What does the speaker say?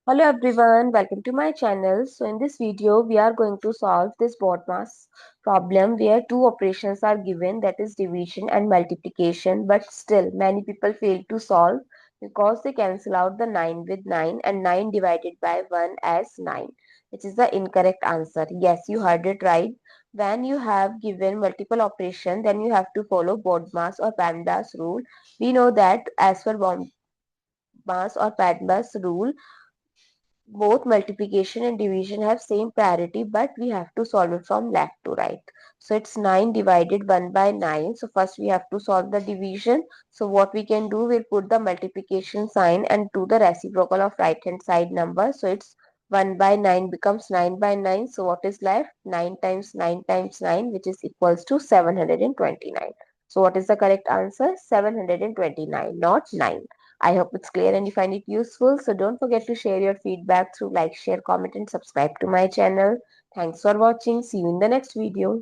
Hello everyone, welcome to my channel. So in this video, we are going to solve this board mass problem where two operations are given, that is division and multiplication, but still many people fail to solve because they cancel out the 9 with 9 and 9 divided by 1 as 9, which is the incorrect answer. Yes, you heard it right. When you have given multiple operation, then you have to follow BODMAS or PANDAS rule. We know that as per BODMAS or PANDAS rule, both multiplication and division have same priority, but we have to solve it from left to right. So it's 9 divided 1 by 9. So first we have to solve the division. So what we can do, we'll put the multiplication sign and do the reciprocal of right hand side number. So it's 1 by 9 becomes 9 by 9. So what is left? 9 times 9 times 9, which is equals to 729. So what is the correct answer? 729, not 9. I hope it's clear and you find it useful. So don't forget to share your feedback through like, share, comment and subscribe to my channel. Thanks for watching. See you in the next video.